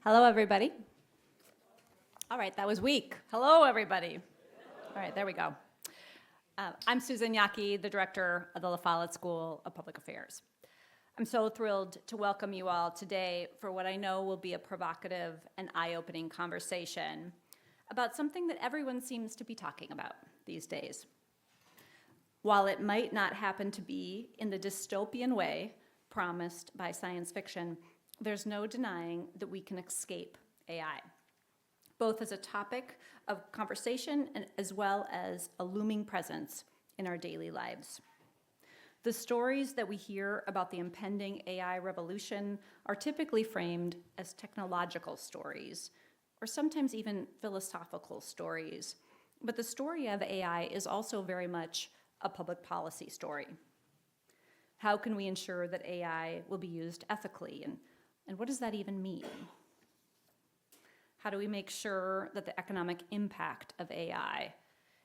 Hello, everybody. All right, that was weak. Hello, everybody. All right, there we go. I'm Susan Yaki, the director of the Follette School of Public Affairs. I'm so thrilled to welcome you all today for what I know will be a provocative and eye-opening conversation about something that everyone seems to be talking about these days. While it might not happen to be in the dystopian way promised by science fiction, there's no denying that we can escape AI, both as a topic of conversation and as well as a looming presence in our daily lives. The stories that we hear about the impending AI revolution are typically framed as technological stories, or sometimes even philosophical stories. But the story of AI is also very much a public policy story. How can we ensure that AI will be used ethically, and what does that even mean? How do we make sure that the economic impact of AI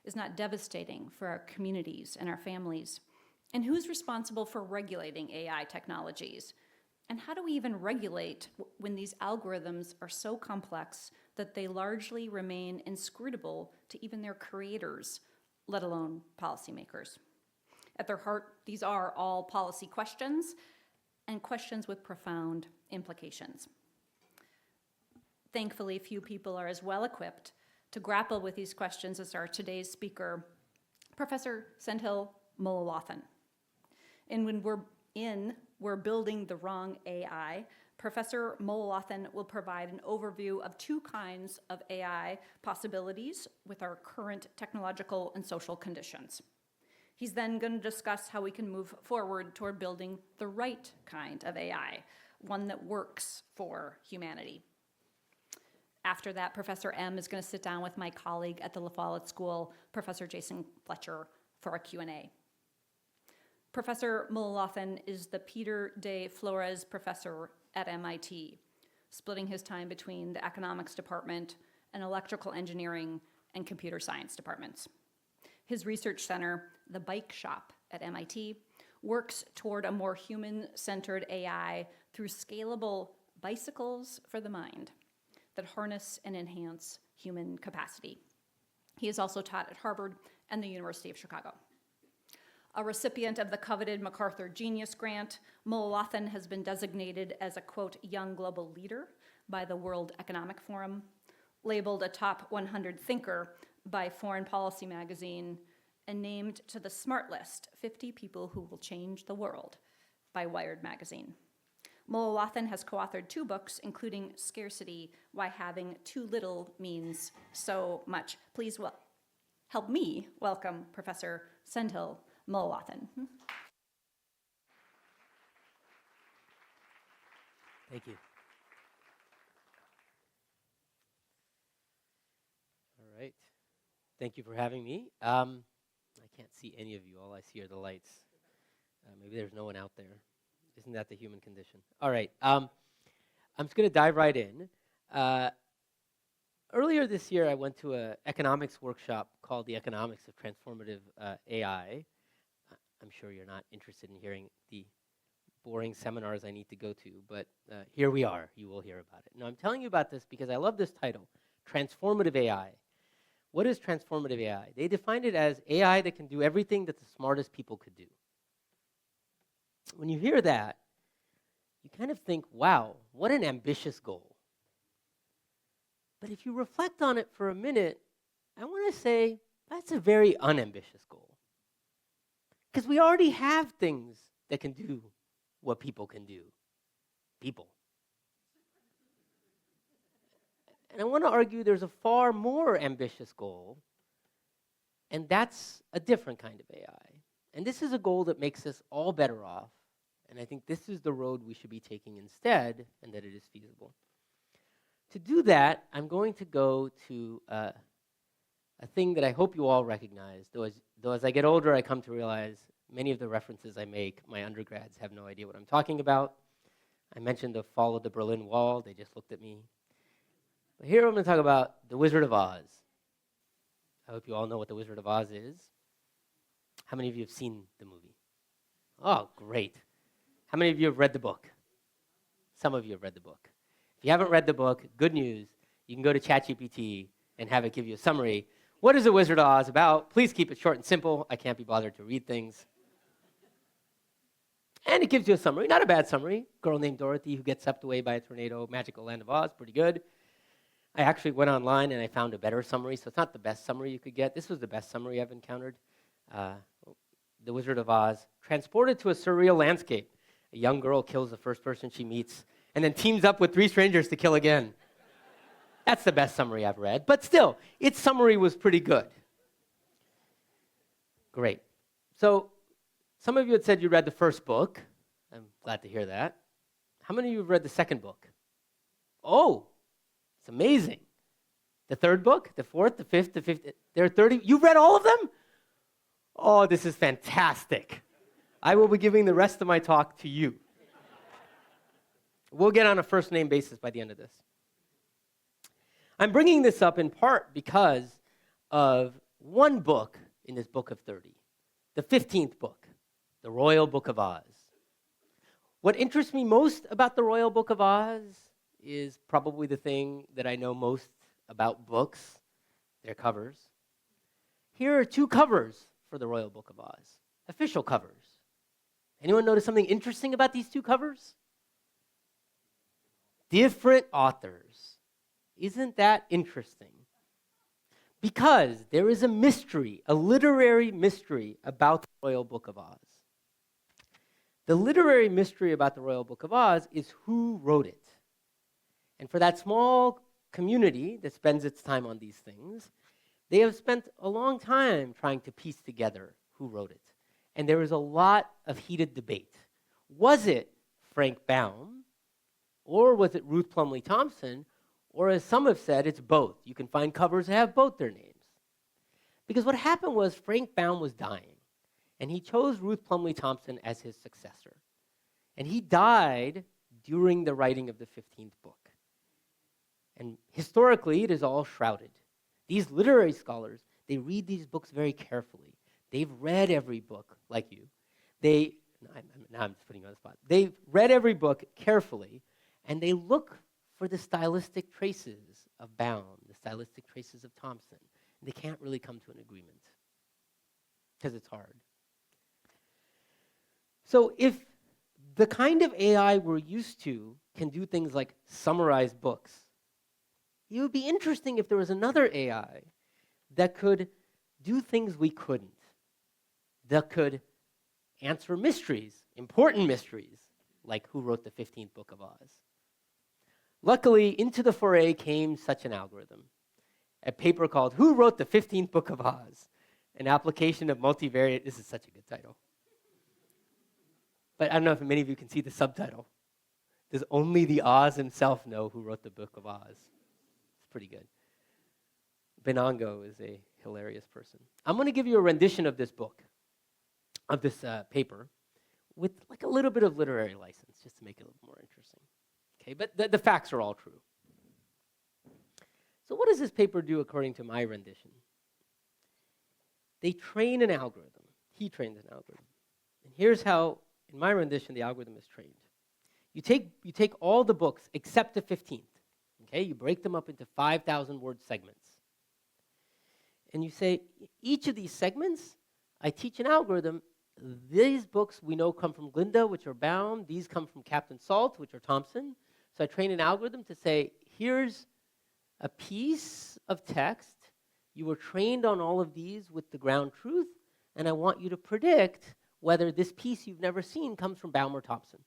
is not devastating for our communities and our families? And who's responsible for regulating AI technologies? And how do we even regulate when these algorithms are so complex that they largely remain inscrutable to even their creators, let alone policymakers? At their heart, these are all policy questions, and questions with profound implications. Thankfully, few people are as well equipped to grapple with these questions as our today's speaker, Professor Sendhil Mullainathan. And when we're building the wrong AI, Professor Mullainathan will provide an overview of two kinds of AI possibilities with our current technological and social conditions. He's then going to discuss how we can move forward toward building the right kind of AI, one that works for humanity. After that, Professor M is going to sit down with my colleague at the Follette School, Professor Jason Fletcher, for a Q&A. Professor Mullainathan is the Peter de Flores Professor at MIT, splitting his time between the economics department and electrical engineering and computer science departments. His research center, the Bike Shop at MIT, works toward a more human-centered AI through scalable bicycles for the mind that harness and enhance human capacity. He has also taught at Harvard and the University of Chicago. A recipient of the coveted MacArthur Genius Grant, Mullainathan has been designated as a, quote, young global leader by the World Economic Forum, labeled a top 100 thinker by Foreign Policy magazine, and named to the Smart List, 50 People Who Will Change the World by Wired magazine. Mullainathan has co-authored 2 books, including Scarcity, Why Having Too Little Means So Much. Please help me welcome Professor Sendhil Mullainathan. Thank you. All right. Thank you for having me. I can't see any of you. All I see are the lights. Maybe there's no one out there. Isn't that the human condition? All right. I'm just going to dive right in. Earlier this year, I went to an economics workshop called The Economics of Transformative AI. I'm sure you're not interested in hearing the boring seminars I need to go to, but here we are. You will hear about it. Now, I'm telling you about this because I love this title, Transformative AI. What is transformative AI? They defined it as AI that can do everything that the smartest people could do. When you hear that, you kind of think, wow, what an ambitious goal. But if you reflect on it for a minute, I want to say that's a very unambitious goal. Because we already have things that can do what people can do. People. And I want to argue there's a far more ambitious goal, and that's a different kind of AI. And this is a goal that makes us all better off, and I think this is the road we should be taking instead, and that it is feasible. To do that, I'm going to go to a thing that I hope you all recognize, though as I get older, I come to realize many of the references I make, my undergrads have no idea what I'm talking about. I mentioned the fall of the Berlin Wall. They just looked at me. But here I'm going to talk about The Wizard of Oz. I hope you all know what The Wizard of Oz is. How many of you have seen the movie? Oh, great. How many of you have read the book? Some of you have read the book. If you haven't read the book, good news, you can go to ChatGPT and have it give you a summary. What is The Wizard of Oz about? Please keep it short and simple. I can't be bothered to read things. And it gives you a summary, not a bad summary. Girl named Dorothy who gets swept away by a tornado, magical land of Oz, pretty good. I actually went online and I found a better summary, so it's not the best summary you could get. This was the best summary I've encountered. The Wizard of Oz, transported to a surreal landscape. A young girl kills the first person she meets and then teams up with 3 strangers to kill again. That's the best summary I've read, but still, its summary was pretty good. Great. So, some of you had said you read the first book. I'm glad to hear that. How many of you have read the second book? Oh, it's amazing. The third book, the fourth, the fifth, there are 30. You've read all of them? Oh, this is fantastic. I will be giving the rest of my talk to you. We'll get on a first name basis by the end of this. I'm bringing this up in part because of one book in this book of 30, the 15th book, The Royal Book of Oz. What interests me most about The Royal Book of Oz is probably the thing that I know most about books, their covers. Here are 2 covers for The Royal Book of Oz, official covers. Anyone notice something interesting about these 2 covers? Different authors. Isn't that interesting? Because there is a mystery, a literary mystery about the Royal Book of Oz. The literary mystery about the Royal Book of Oz is who wrote it. And for that small community that spends its time on these things, they have spent a long time trying to piece together who wrote it. And there is a lot of heated debate. Was it Frank Baum, or was it Ruth Plumley Thompson, or as some have said, it's both. You can find covers that have both their names. Because what happened was Frank Baum was dying, and he chose Ruth Plumley Thompson as his successor. And he died during the writing of the 15th book. And historically, it is all shrouded. These literary scholars, they read these books very carefully. They've read every book, like you. Now I'm just putting you on the spot. They've read every book carefully, and they look for the stylistic traces of Baum, the stylistic traces of Thompson. And they can't really come to an agreement because it's hard. So if the kind of AI we're used to can do things like summarize books, it would be interesting if there was another AI that could do things we couldn't, that could answer mysteries, important mysteries, like who wrote the 15th book of Oz. Luckily, into the foray came such an algorithm, a paper called Who Wrote the 15th Book of Oz? An application of multivariate, this is such a good title. But I don't know if many of you can see the subtitle. Does only the Oz himself know who wrote the Book of Oz? It's pretty good. Benongo is a hilarious person. I'm going to give you a rendition of this book, of this paper, with like a little bit of literary license, just to make it a little more interesting. Okay, but the facts are all true. So what does this paper do according to my rendition? They train an algorithm. He trains an algorithm. And here's how, in my rendition, the algorithm is trained. You take all the books except the 15th. Okay, you break them up into 5,000-word segments. And you say, each of these segments, I teach an algorithm. These books we know come from Glinda, which are Baum. These come from Captain Salt, which are Thompson. So I train an algorithm to say, here's a piece of text. You were trained on all of these with the ground truth, and I want you to predict whether this piece you've never seen comes from Baum or Thompson.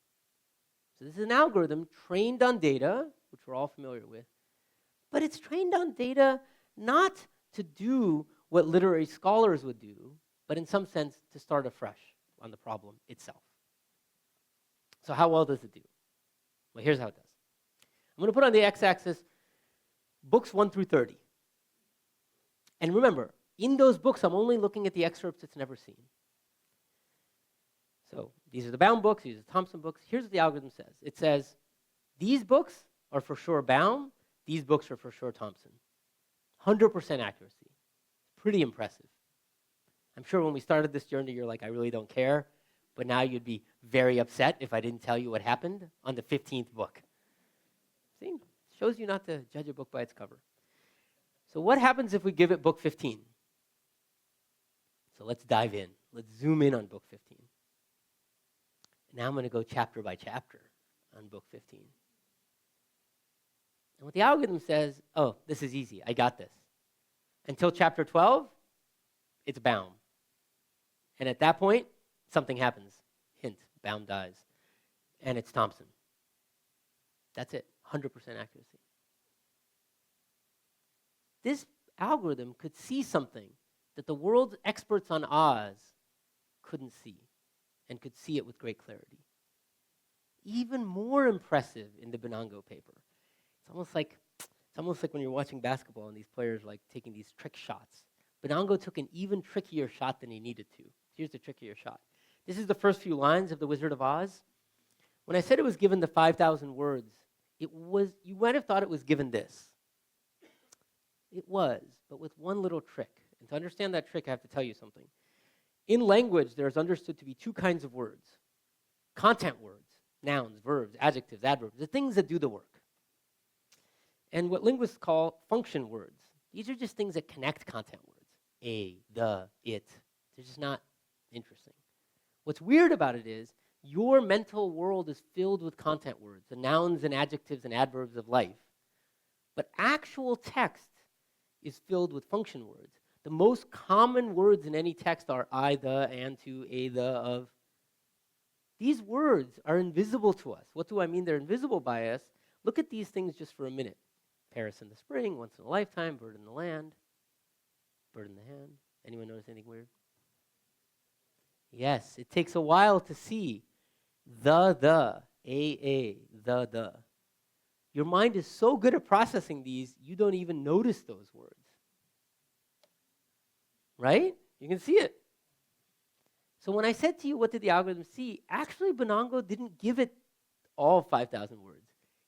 So this is an algorithm trained on data, which we're all familiar with, but it's trained on data not to do what literary scholars would do, but in some sense to start afresh on the problem itself. So how well does it do? Well, here's how it does. I'm going to put on the x-axis books 1 through 30. And remember, in those books, I'm only looking at the excerpts it's never seen. So these are the Baum books, these are the Thompson books. Here's what the algorithm says. It says, these books are for sure Baum, these books are for sure Thompson. 100% accuracy. Pretty impressive. I'm sure when we started this journey, you're like, I really don't care. But now you'd be very upset if I didn't tell you what happened on the 15th book. See? Shows you not to judge a book by its cover. So what happens if we give it book 15? So let's dive in. Let's zoom in on book 15. Now I'm going to go chapter by chapter on book 15. And what the algorithm says, oh, this is easy. I got this. Until chapter 12, it's Baum. And at that point, something happens. Hint, Baum dies. And it's Thompson. That's it, 100% accuracy. This algorithm could see something that the world's experts on Oz couldn't see, and could see it with great clarity. Even more impressive in the Benango paper. It's almost like when you're watching basketball and these players like taking these trick shots. Benango took an even trickier shot than he needed to. Here's the trickier shot. This is the first few lines of The Wizard of Oz. When I said it was given the 5,000 words, you might have thought it was given this. It was, but with one little trick. And to understand that trick, I have to tell you something. In language, there's understood to be two kinds of words. Content words, nouns, verbs, adjectives, adverbs, the things that do the work. And what linguists call function words. These are just things that connect content words. A, the, it. They're just not interesting. What's weird about it is your mental world is filled with content words, the nouns and adjectives and adverbs of life. But actual text is filled with function words. The most common words in any text are I, the, and, to, a, the, of. These words are invisible to us. What do I mean they're invisible by us? Look at these things just for a minute. Paris in the spring, once in a lifetime, bird in the land, bird in the hand. Anyone notice anything weird? Yes, it takes a while to see the, the. Your mind is so good at processing these, you don't even notice those words. Right? You can see it. So when I said to you, what did the algorithm see? Actually, Benango didn't give it all 5,000 words.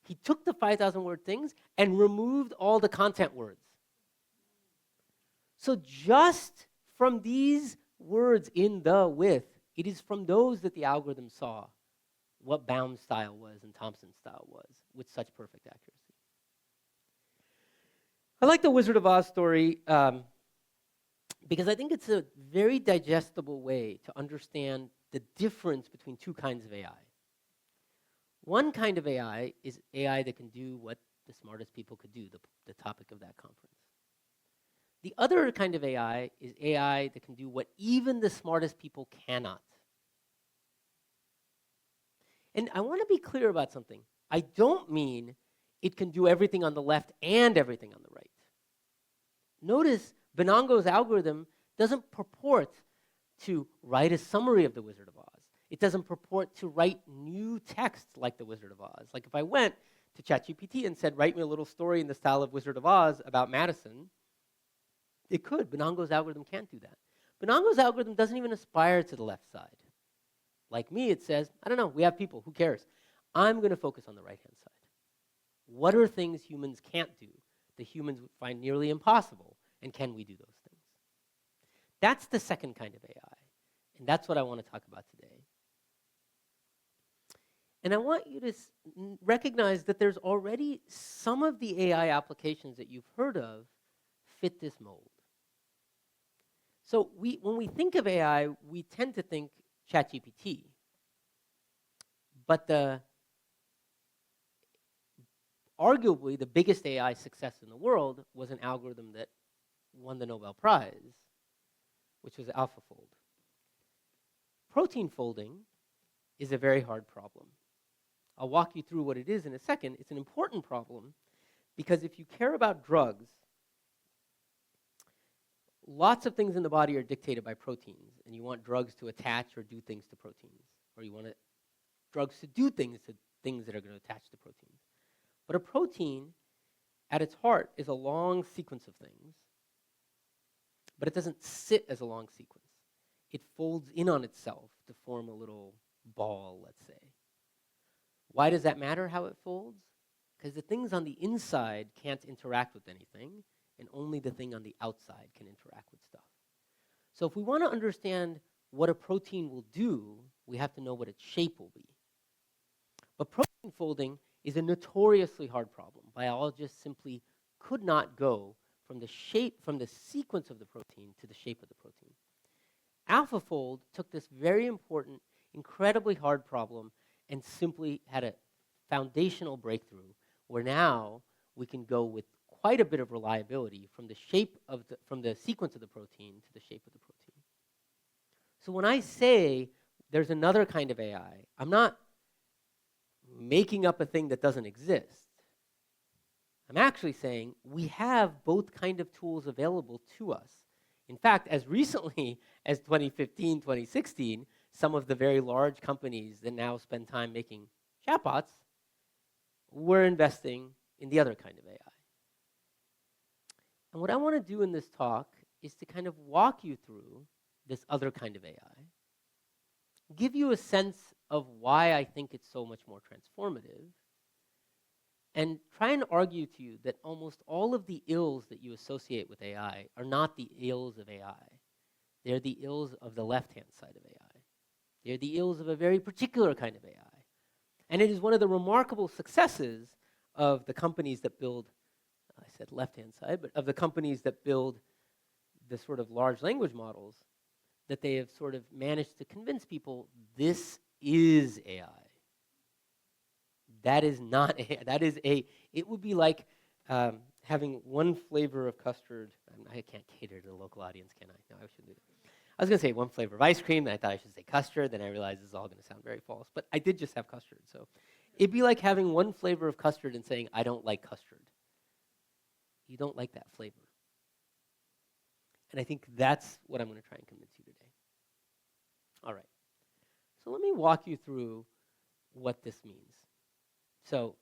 He took the 5,000 word things and removed all the content words. So just from these words in the, with, it is from those that the algorithm saw what Baum's style was and Thompson's style was with such perfect accuracy. I like the Wizard of Oz story because I think it's a very digestible way to understand the difference between two kinds of AI. One kind of AI is AI that can do what the smartest people could do, the topic of that conference. The other kind of AI is AI that can do what even the smartest people cannot. And I want to be clear about something. I don't mean it can do everything on the left and everything on the right. Notice Benango's algorithm doesn't purport to write a summary of The Wizard of Oz. It doesn't purport to write new text like The Wizard of Oz. Like if I went to ChatGPT and said, write me a little story in the style of Wizard of Oz about Madison, it could. Benango's algorithm can't do that. Benango's algorithm doesn't even aspire to the left side. Like me, it says, I don't know, we have people, who cares? I'm going to focus on the right-hand side. What are things humans can't do that humans would find nearly impossible, and can we do those things? That's the second kind of AI, and that's what I want to talk about today. And I want you to recognize that there's already some of the AI applications that you've heard of fit this mold. So when we think of AI, we tend to think ChatGPT. But arguably the biggest AI success in the world was an algorithm that won the Nobel Prize, which was AlphaFold. Protein folding is a very hard problem. I'll walk you through what it is in a second. It's an important problem because if you care about drugs, lots of things in the body are dictated by proteins, and you want drugs to attach or do things to proteins, or you want drugs to do things that are going to attach to proteins. But a protein, at its heart, is a long sequence of things, but it doesn't sit as a long sequence. It folds in on itself to form a little ball, let's say. Why does that matter, how it folds? Because the things on the inside can't interact with anything, and only the thing on the outside can interact with stuff. So if we want to understand what a protein will do, we have to know what its shape will be. But protein folding is a notoriously hard problem. Biologists simply could not go from the sequence of the protein to the shape of the protein. AlphaFold took this very important, incredibly hard problem and simply had a foundational breakthrough where now we can go with quite a bit of reliability from the sequence of the protein to the shape of the protein. So when I say there's another kind of AI, I'm not making up a thing that doesn't exist. I'm actually saying we have both kind of tools available to us. In fact, as recently as 2015, 2016, some of the very large companies that now spend time making chatbots were investing in the other kind of AI. And what I want to do in this talk is to kind of walk you through this other kind of AI, give you a sense of why I think it's so much more transformative, and try and argue to you that almost all of the ills that you associate with AI are not the ills of AI. They're the ills of the left-hand side of AI. They're the ills of a very particular kind of AI. And it is one of the remarkable successes of the companies that build, I said left-hand side, but of the companies that build the sort of large language models, that they have sort of managed to convince people this is AI. That is not AI. That is it would be like having one flavor of custard. I can't cater to the local audience, can I? No, I shouldn't do that. I was going to say one flavor of ice cream, then I thought I should say custard, then I realized this is all going to sound very false. But I did just have custard. So it'd be like having one flavor of custard and saying, I don't like custard. You don't like that flavor. And I think that's what I'm going to try and convince you today. All right. So let me walk you through what this means. So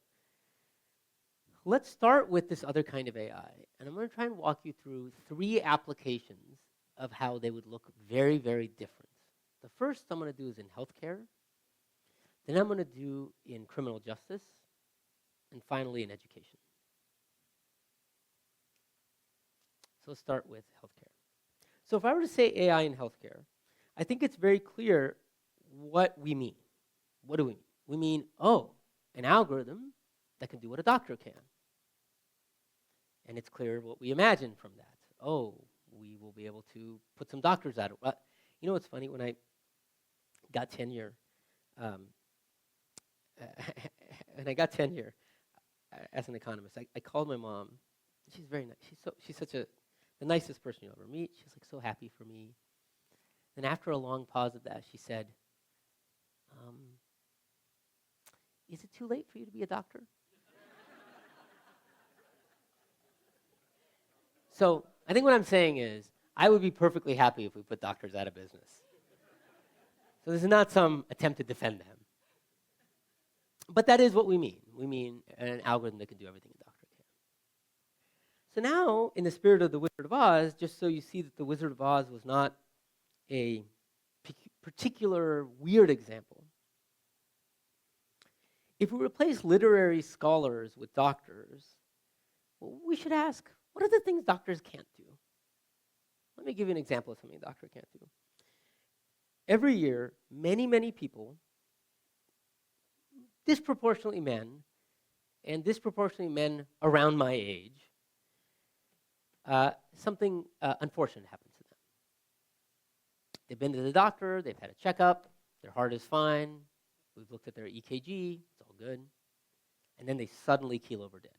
let's start with this other kind of AI. And I'm going to try and walk you through 3 applications of how they would look very, very different. The first I'm going to do is in healthcare. Then I'm going to do in criminal justice. And finally in education. So let's start with healthcare. So if I were to say AI in healthcare, I think it's very clear what we mean. What do we mean? We mean, an algorithm that can do what a doctor can. And it's clear what we imagine from that. We will be able to put some doctors out. You know what's funny? When I got tenure, as an economist, I called my mom. She's very nice. She's the nicest person you'll ever meet. She's like so happy for me. Then after a long pause of that, she said, is it too late for you to be a doctor? So I think what I'm saying is, I would be perfectly happy if we put doctors out of business. So this is not some attempt to defend them. But that is what we mean. We mean an algorithm that can do everything a doctor can. So now, in the spirit of the Wizard of Oz, just so you see that the Wizard of Oz was not a particular weird example, if we replace literary scholars with doctors, well, we should ask, what are the things doctors can't do? Let me give you an example of something a doctor can't do. Every year, many, many people, disproportionately men, and disproportionately men around my age, something unfortunate happens to them. They've been to the doctor, they've had a checkup, their heart is fine, we've looked at their EKG, it's all good, and then they suddenly keel over dead.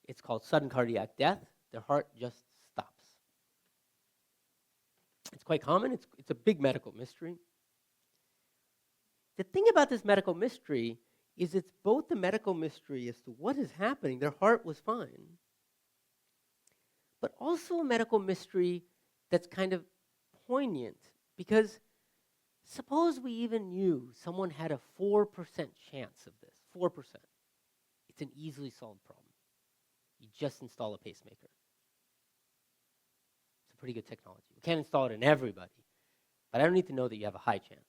It's called sudden cardiac death. Their heart just stops. It's quite common. It's a big medical mystery. The thing about this medical mystery is it's both the medical mystery as to what is happening, their heart was fine, but also a medical mystery that's kind of poignant, because suppose we even knew someone had a 4% chance of this, 4%. It's an easily solved problem. You just install a pacemaker. It's a pretty good technology. We can't install it in everybody, but I don't need to know that you have a high chance.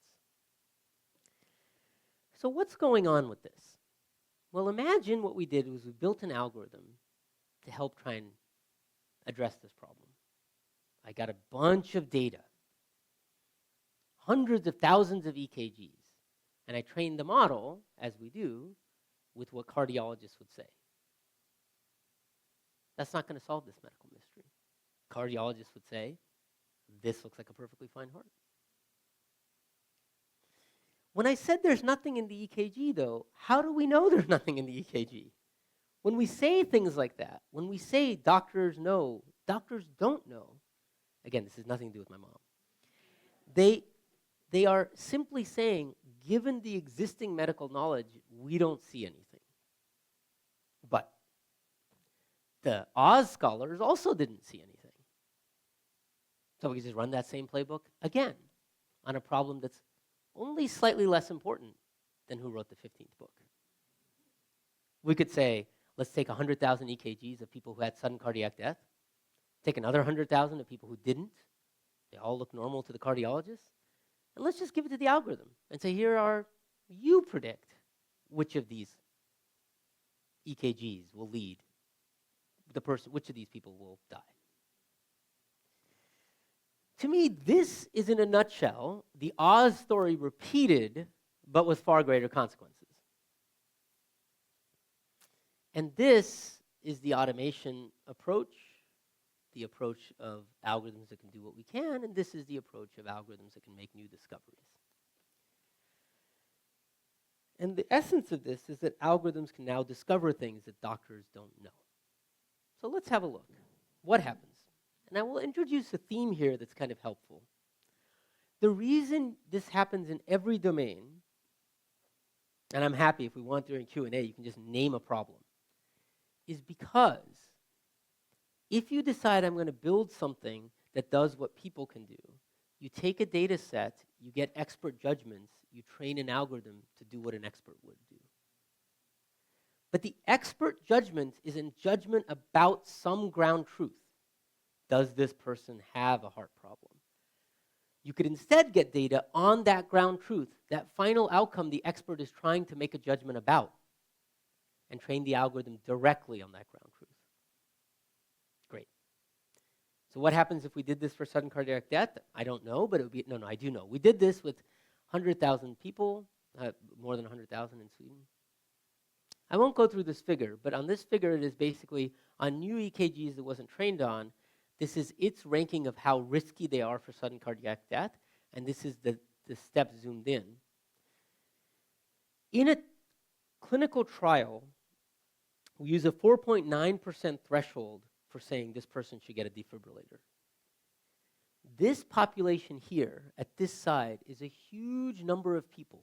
So what's going on with this? Well, imagine what we did was we built an algorithm to help try and address this problem. I got a bunch of data, hundreds of thousands of EKGs, and I trained the model, as we do, with what cardiologists would say. That's not going to solve this medical mystery. Cardiologists would say, this looks like a perfectly fine heart. When I said there's nothing in the EKG, though, how do we know there's nothing in the EKG? When we say things like that, when we say doctors know, doctors don't know, again, this has nothing to do with my mom. They are simply saying, given the existing medical knowledge, we don't see anything. But the Oz scholars also didn't see anything. So we can just run that same playbook again on a problem that's only slightly less important than who wrote the 15th book. We could say, let's take 100,000 EKGs of people who had sudden cardiac death, take another 100,000 of people who didn't. They all look normal to the cardiologist. And let's just give it to the algorithm and say, you predict which of these EKGs will lead the person, which of these people will die. To me, this is in a nutshell the Oz story repeated, but with far greater consequences. And this is the automation approach, the approach of algorithms that can do what we can, and this is the approach of algorithms that can make new discoveries. And the essence of this is that algorithms can now discover things that doctors don't know. So let's have a look. What happens? And I will introduce a theme here that's kind of helpful. The reason this happens in every domain, and I'm happy if we want during Q&A, you can just name a problem, is because if you decide I'm going to build something that does what people can do, you take a data set, you get expert judgments, you train an algorithm to do what an expert would do. But the expert judgment is in judgment about some ground truth. Does this person have a heart problem? You could instead get data on that ground truth, that final outcome the expert is trying to make a judgment about, and train the algorithm directly on that ground truth. Great. So what happens if we did this for sudden cardiac death? I don't know, but it would be, no, I do know. We did this with 100,000 people, more than 100,000 in Sweden. I won't go through this figure, but on this figure it is basically on new EKGs it wasn't trained on. This is its ranking of how risky they are for sudden cardiac death, and this is the step zoomed in. In a clinical trial, we use a 4.9% threshold for saying this person should get a defibrillator. This population here, at this side, is a huge number of people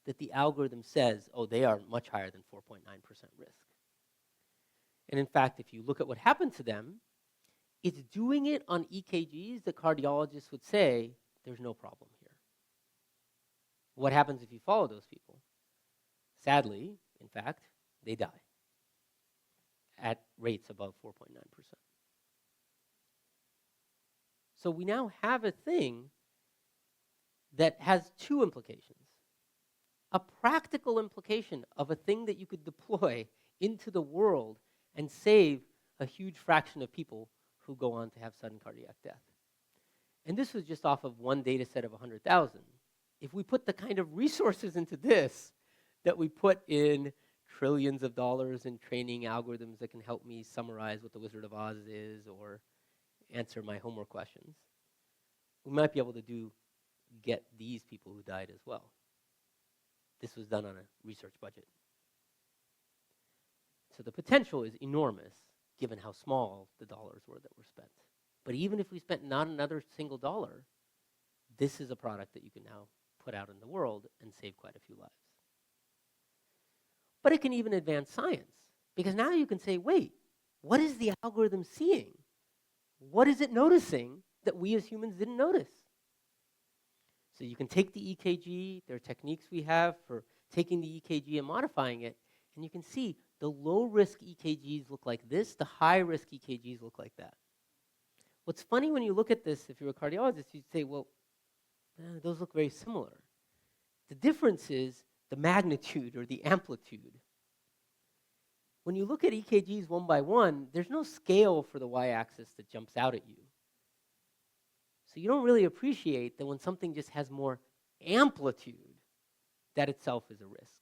that the algorithm says, oh, they are much higher than 4.9% risk. And in fact, if you look at what happened to them, it's doing it on EKGs that cardiologists would say, there's no problem here. What happens if you follow those people? Sadly, in fact, they die at rates above 4.9%. So we now have a thing that has two implications. A practical implication of a thing that you could deploy into the world and save a huge fraction of people who go on to have sudden cardiac death. And this was just off of one data set of 100,000. If we put the kind of resources into this that we put in trillions of dollars in training algorithms that can help me summarize what the Wizard of Oz is or answer my homework questions, we might be able to get these people who died as well. This was done on a research budget. So the potential is enormous, given how small the dollars were that were spent. But even if we spent not another single dollar, this is a product that you can now put out in the world and save quite a few lives. But it can even advance science, because now you can say, wait, what is the algorithm seeing? What is it noticing that we as humans didn't notice? So you can take the EKG, there are techniques we have for taking the EKG and modifying it, and you can see the low-risk EKGs look like this, the high-risk EKGs look like that. What's funny when you look at this, if you're a cardiologist, you'd say, well, those look very similar. The difference is the magnitude or the amplitude. When you look at EKGs one by one, there's no scale for the y-axis that jumps out at you. So you don't really appreciate that when something just has more amplitude, that itself is a risk.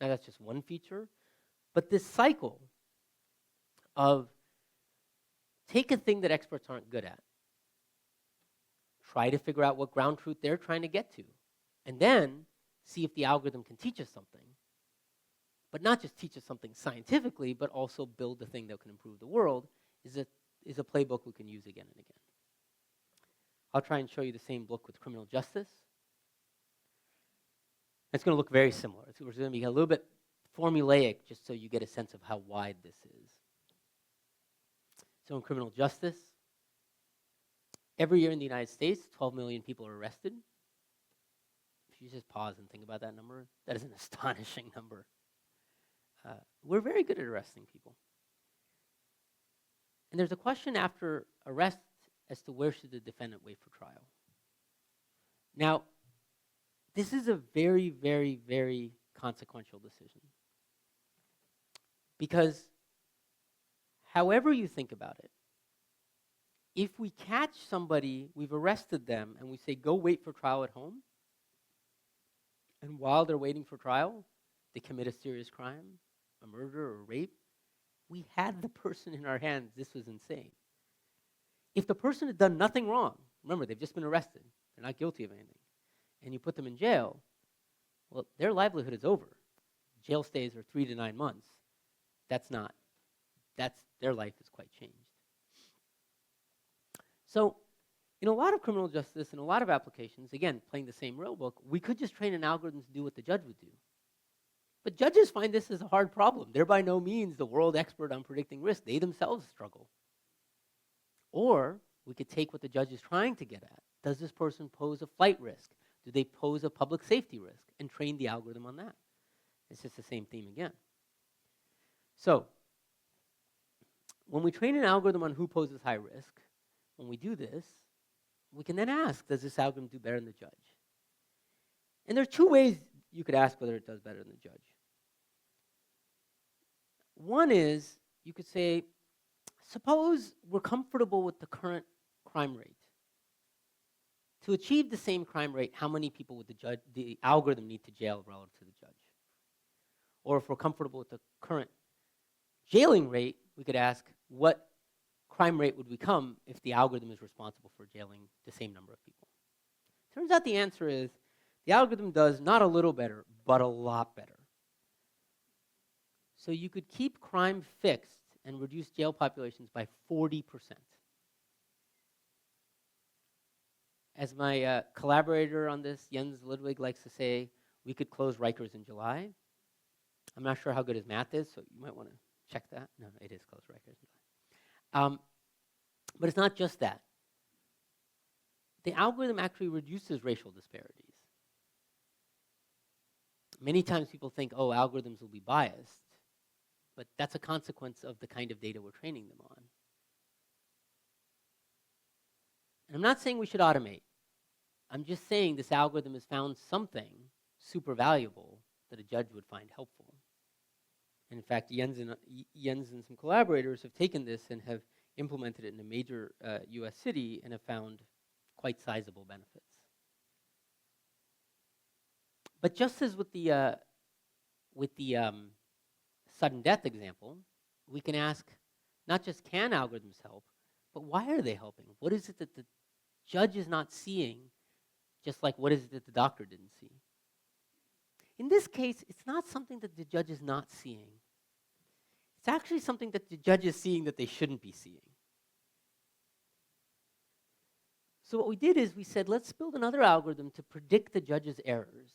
Now, that's just one feature. But this cycle of take a thing that experts aren't good at, try to figure out what ground truth they're trying to get to, and then see if the algorithm can teach us something. But not just teach us something scientifically, but also build the thing that can improve the world, is a playbook we can use again and again. I'll try and show you the same book with criminal justice. It's going to look very similar. It's going to be a little bit formulaic, just so you get a sense of how wide this is. So in criminal justice, every year in the United States, 12 million people are arrested. If you just pause and think about that number, that is an astonishing number. We're very good at arresting people. And there's a question after arrest as to where should the defendant wait for trial. Now, this is a very, very, very consequential decision. Because however you think about it, if we catch somebody, we've arrested them, and we say, go wait for trial at home, and while they're waiting for trial, they commit a serious crime, a murder or rape, we had the person in our hands. This was insane. If the person had done nothing wrong, remember, they've just been arrested, they're not guilty of anything, and you put them in jail, well, their livelihood is over. Jail stays are 3 to 9 months. Their life is quite changed. So in a lot of criminal justice, in a lot of applications, again, playing the same rulebook, we could just train an algorithm to do what the judge would do. But judges find this as a hard problem. They're by no means the world expert on predicting risk. They themselves struggle. Or we could take what the judge is trying to get at. Does this person pose a flight risk? Do they pose a public safety risk? And train the algorithm on that. It's just the same theme again. So when we train an algorithm on who poses high risk, when we do this, we can then ask, does this algorithm do better than the judge? And there are two ways you could ask whether it does better than the judge. One is, you could say, suppose we're comfortable with the current crime rate. To achieve the same crime rate, how many people would the algorithm need to jail relative to the judge? Or if we're comfortable with the current jailing rate, we could ask, what crime rate would become if the algorithm is responsible for jailing the same number of people? Turns out the answer is, the algorithm does not a little better, but a lot better. So you could keep crime fixed and reduce jail populations by 40%. As my collaborator on this, Jens Ludwig, likes to say, we could close Rikers in July. I'm not sure how good his math is, so you might want to check that. No, it is close Rikers in July. But it's not just that. The algorithm actually reduces racial disparities. Many times people think, oh, algorithms will be biased, but that's a consequence of the kind of data we're training them on. And I'm not saying we should automate. I'm just saying this algorithm has found something super valuable that a judge would find helpful. And in fact, Jens and some collaborators have taken this and have implemented it in a major US city and have found quite sizable benefits. But just as with the sudden death example, we can ask not just can algorithms help, but why are they helping? What is it that the judge is not seeing, just like what is it that the doctor didn't see? In this case, it's not something that the judge is not seeing. It's actually something that the judge is seeing that they shouldn't be seeing. So what we did is we said, let's build another algorithm to predict the judge's errors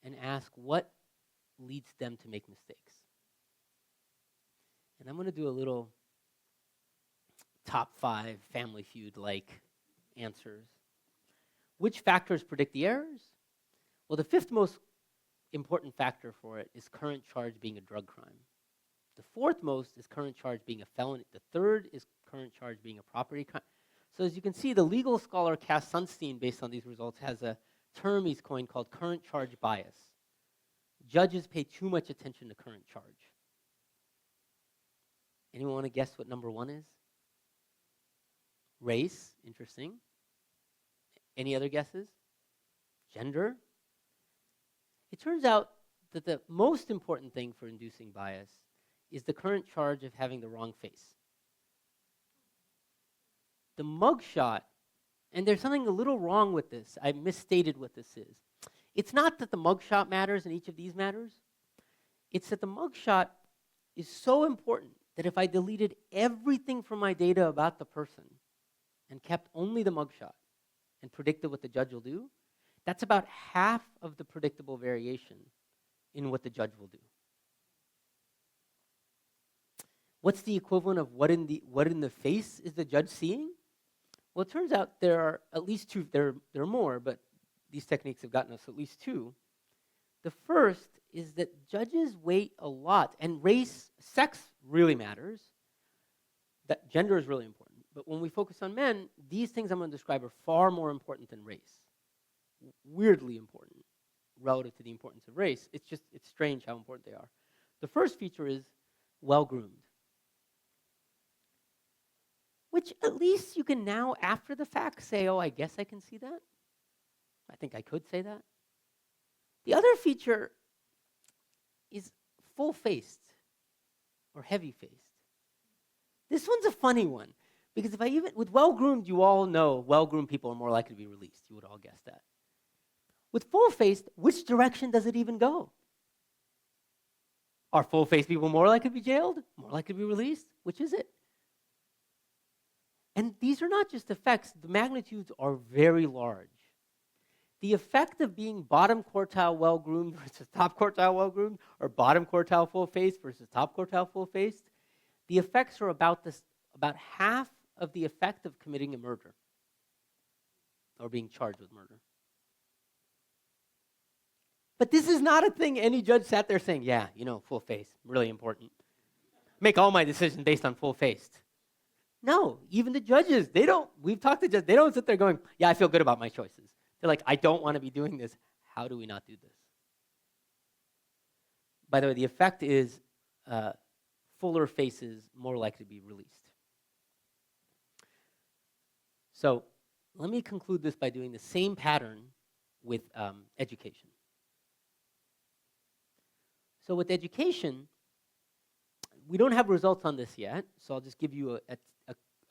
and ask what leads them to make mistakes. And I'm going to do a little top 5 Family Feud-like answers. Which factors predict the errors? Well, the 5th most important factor for it is current charge being a drug crime. The 4th most is current charge being a felony. The 3rd is current charge being a property crime. So as you can see, the legal scholar Cass Sunstein, based on these results, has a term he's coined called current charge bias. Judges pay too much attention to current charge. Anyone want to guess what number 1 is? Race, interesting. Any other guesses? Gender? It turns out that the most important thing for inducing bias is the current charge of having the wrong face. The mugshot, and there's something a little wrong with this. I misstated what this is. It's not that the mugshot matters and each of these matters. It's that the mugshot is so important that if I deleted everything from my data about the person and kept only the mugshot and predicted what the judge will do, that's about half of the predictable variation in what the judge will do. What's the equivalent of what in the face is the judge seeing? Well, it turns out there are at least two. There are more, but these techniques have gotten us at least two. The first is that judges weight a lot, and sex really matters. That gender is really important. But when we focus on men, these things I'm going to describe are far more important than race. Weirdly important relative to the importance of race. It's strange how important they are. The first feature is well-groomed, which at least you can now, after the fact, say, oh, I guess I can see that. I think I could say that. The other feature is full-faced or heavy-faced. This one's a funny one, because with well-groomed, you all know well-groomed people are more likely to be released. You would all guess that. With full-faced, which direction does it even go? Are full-faced people more likely to be jailed? More likely to be released? Which is it? And these are not just effects. The magnitudes are very large. The effect of being bottom quartile well-groomed versus top quartile well-groomed, or bottom quartile full-faced versus top quartile full-faced, the effects are about half of the effect of committing a murder or being charged with murder. But this is not a thing any judge sat there saying, yeah, full-face, really important. Make all my decisions based on full-faced. No, even the judges, we've talked to judges, they don't sit there going, yeah, I feel good about my choices. They're like, I don't want to be doing this. How do we not do this? By the way, the effect is fuller faces more likely to be released. So let me conclude this by doing the same pattern with education. So with education, we don't have results on this yet, so I'll just give you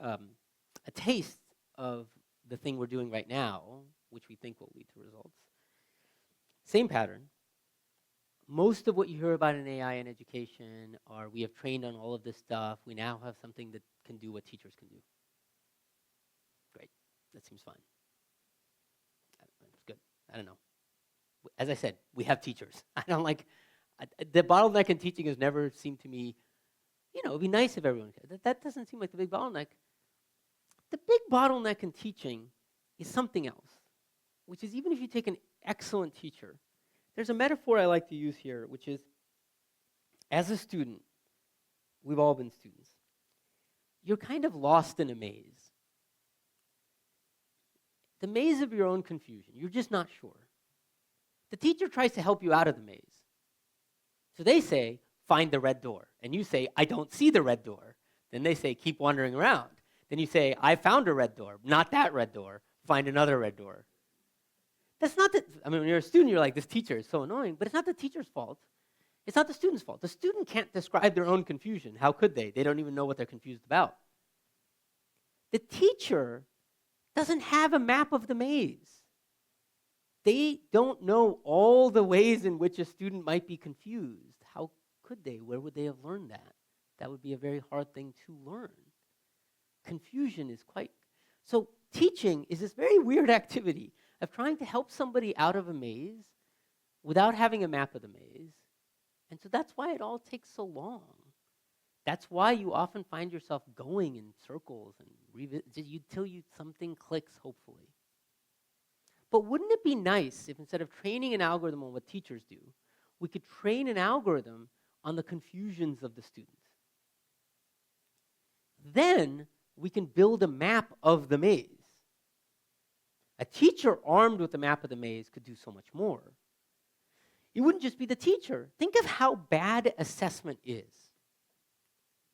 a taste of the thing we're doing right now, which we think will lead to results. Same pattern. Most of what you hear about in AI and education are we have trained on all of this stuff. We now have something that can do what teachers can do. Great. That seems fine. That's good. I don't know. As I said, we have teachers. The bottleneck in teaching has never seemed to me, it'd be nice if everyone could. That doesn't seem like the big bottleneck. The big bottleneck in teaching is something else, which is even if you take an excellent teacher, there's a metaphor I like to use here, which is, as a student, we've all been students, you're kind of lost in a maze. The maze of your own confusion. You're just not sure. The teacher tries to help you out of the maze. So they say, find the red door. And you say, I don't see the red door. Then they say, keep wandering around. Then you say, I found a red door. Not that red door. Find another red door. That's not when you're a student, you're like, this teacher is so annoying. But it's not the teacher's fault. It's not the student's fault. The student can't describe their own confusion. How could they? They don't even know what they're confused about. The teacher doesn't have a map of the maze. They don't know all the ways in which a student might be confused. How could they? Where would they have learned that? That would be a very hard thing to learn. Confusion is so teaching is this very weird activity of trying to help somebody out of a maze without having a map of the maze. And so that's why it all takes so long. That's why you often find yourself going in circles and until something clicks, hopefully. But wouldn't it be nice if instead of training an algorithm on what teachers do, we could train an algorithm on the confusions of the student? Then we can build a map of the maze. A teacher armed with a map of the maze could do so much more. It wouldn't just be the teacher. Think of how bad assessment is.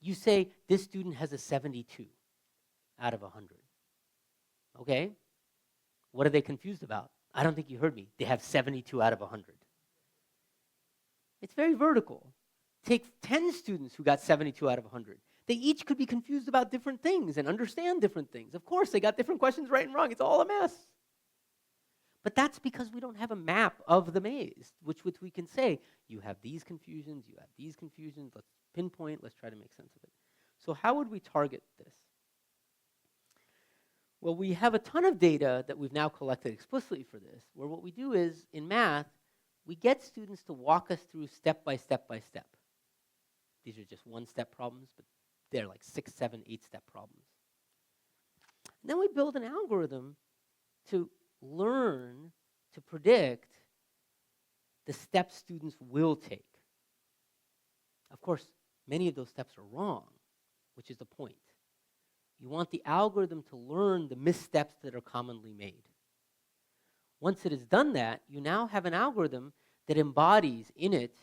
You say, this student has a 72 out of 100. Okay? What are they confused about? I don't think you heard me. They have 72 out of 100. It's very vertical. Take 10 students who got 72 out of 100. They each could be confused about different things and understand different things. Of course, they got different questions right and wrong. It's all a mess. But that's because we don't have a map of the maze, which we can say, you have these confusions, you have these confusions, let's pinpoint, let's try to make sense of it. So how would we target this? Well, we have a ton of data that we've now collected explicitly for this, where what we do is, in math, we get students to walk us through step by step by step. These are just one-step problems, but they're like 6, 7, 8-step problems. And then we build an algorithm to learn to predict the steps students will take. Of course, many of those steps are wrong, which is the point. You want the algorithm to learn the missteps that are commonly made. Once it has done that, you now have an algorithm that embodies in it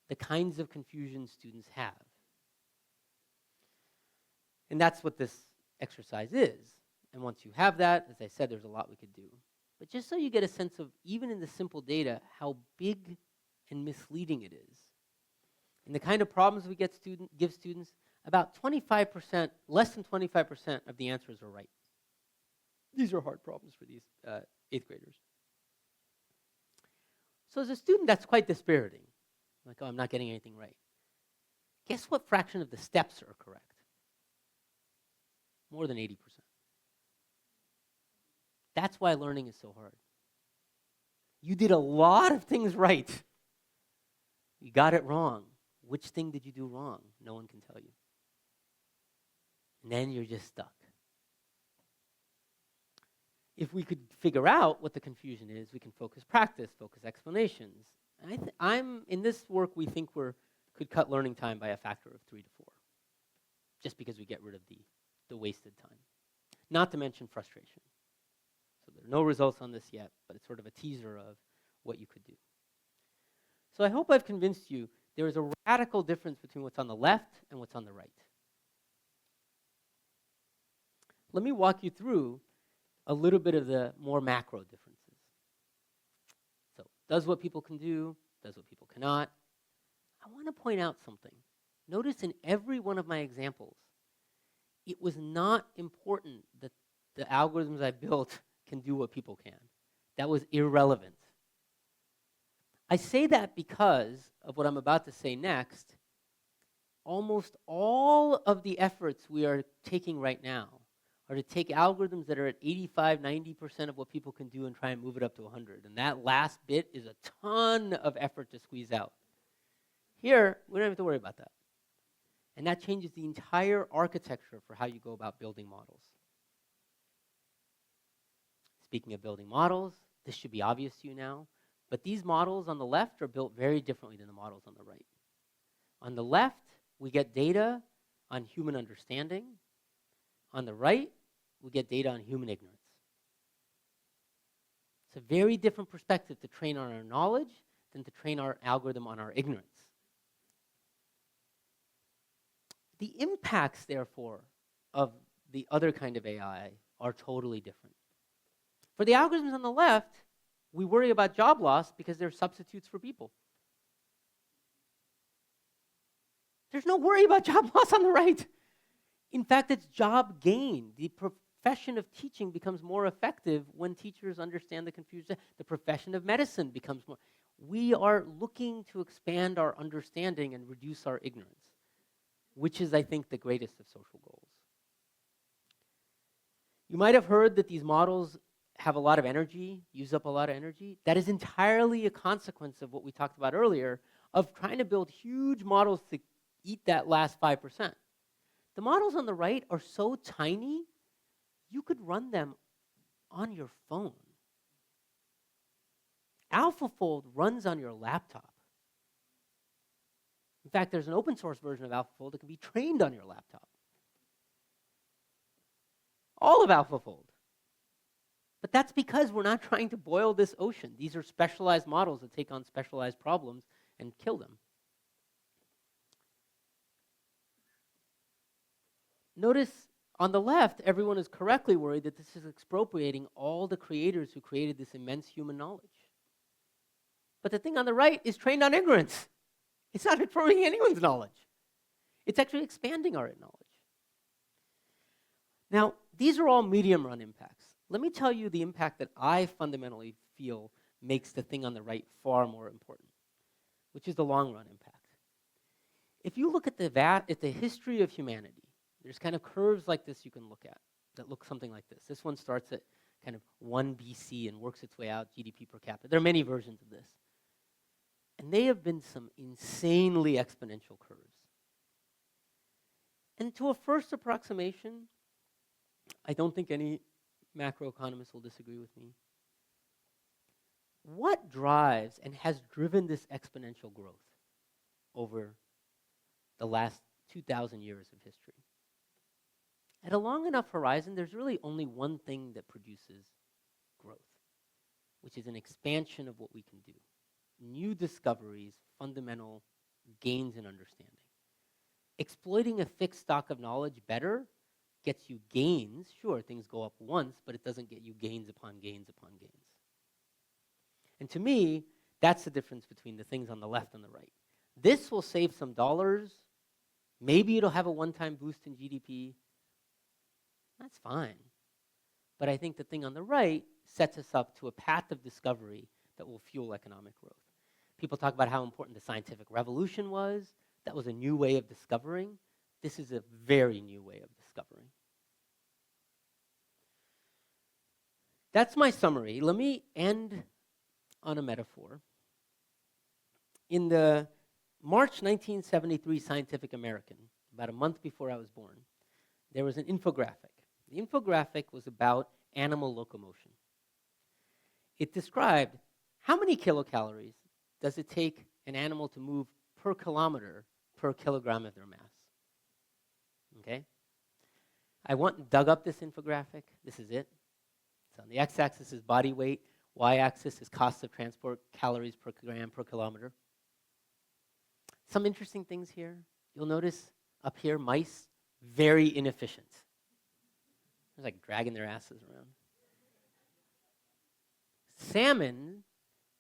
the kinds of confusion students have. And that's what this exercise is. And once you have that, as I said, there's a lot we could do. But just so you get a sense of, even in the simple data, how big and misleading it is. And the kind of problems we give students, about 25%, less than 25% of the answers are right. These are hard problems for these 8th graders. So as a student, that's quite dispiriting. Like, oh, I'm not getting anything right. Guess what fraction of the steps are correct? More than 80%. That's why learning is so hard. You did a lot of things right. You got it wrong. Which thing did you do wrong? No one can tell you. And then you're just stuck. If we could figure out what the confusion is, we can focus practice, focus explanations. I'm in this work, we think could cut learning time by a factor of 3 to 4, just because we get rid of the wasted time. Not to mention frustration. So there are no results on this yet, but it's sort of a teaser of what you could do. So I hope I've convinced you there is a radical difference between what's on the left and what's on the right. Let me walk you through a little bit of the more macro differences. So, does what people can do, does what people cannot. I want to point out something. Notice in every one of my examples, it was not important that the algorithms I built can do what people can. That was irrelevant. I say that because of what I'm about to say next. Almost all of the efforts we are taking right now are to take algorithms that are at 85, 90% of what people can do and try and move it up to 100. And that last bit is a ton of effort to squeeze out. Here, we don't have to worry about that. And that changes the entire architecture for how you go about building models. Speaking of building models, this should be obvious to you now, but these models on the left are built very differently than the models on the right. On the left, we get data on human understanding. On the right, we get data on human ignorance. It's a very different perspective to train on our knowledge than to train our algorithm on our ignorance. The impacts, therefore, of the other kind of AI are totally different. For the algorithms on the left, we worry about job loss because they're substitutes for people. There's no worry about job loss on the right. In fact, it's job gain. The profession of teaching becomes more effective when teachers understand the confusion. The profession of medicine becomes more. We are looking to expand our understanding and reduce our ignorance, which is, I think, the greatest of social goals. You might have heard that these models have a lot of energy, use up a lot of energy. That is entirely a consequence of what we talked about earlier, of trying to build huge models to eat that last 5%. The models on the right are so tiny, you could run them on your phone. AlphaFold runs on your laptop. In fact, there's an open source version of AlphaFold that can be trained on your laptop. All of AlphaFold. But that's because we're not trying to boil this ocean. These are specialized models that take on specialized problems and kill them. Notice on the left, everyone is correctly worried that this is expropriating all the creators who created this immense human knowledge. But the thing on the right is trained on ignorance. It's not improving anyone's knowledge. It's actually expanding our knowledge. Now, these are all medium-run impacts. Let me tell you the impact that I fundamentally feel makes the thing on the right far more important, which is the long-run impact. If you look at the history of humanity, there's kind of curves like this you can look at that look something like this. This one starts at kind of 1 BC and works its way out, GDP per capita. There are many versions of this. And they have been some insanely exponential curves. And to a first approximation, I don't think any macroeconomist will disagree with me. What drives and has driven this exponential growth over the last 2,000 years of history? At a long enough horizon, there's really only one thing that produces growth, which is an expansion of what we can do. New discoveries, fundamental gains in understanding. Exploiting a fixed stock of knowledge better gets you gains. Sure, things go up once, but it doesn't get you gains upon gains upon gains. And to me, that's the difference between the things on the left and the right. This will save some dollars. Maybe it'll have a one-time boost in GDP. That's fine. But I think the thing on the right sets us up to a path of discovery that will fuel economic growth. People talk about how important the scientific revolution was. That was a new way of discovering. This is a very new way of discovering. That's my summary. Let me end on a metaphor. In the March 1973 Scientific American, about a month before I was born, there was an infographic. The infographic was about animal locomotion. It described how many kilocalories does it take an animal to move per kilometer per kilogram of their mass. Okay? I went and dug up this infographic. This is it. So on the x-axis is body weight, y-axis is cost of transport, calories per gram per kilometer. Some interesting things here. You'll notice up here, mice, very inefficient. They're like dragging their asses around. Salmon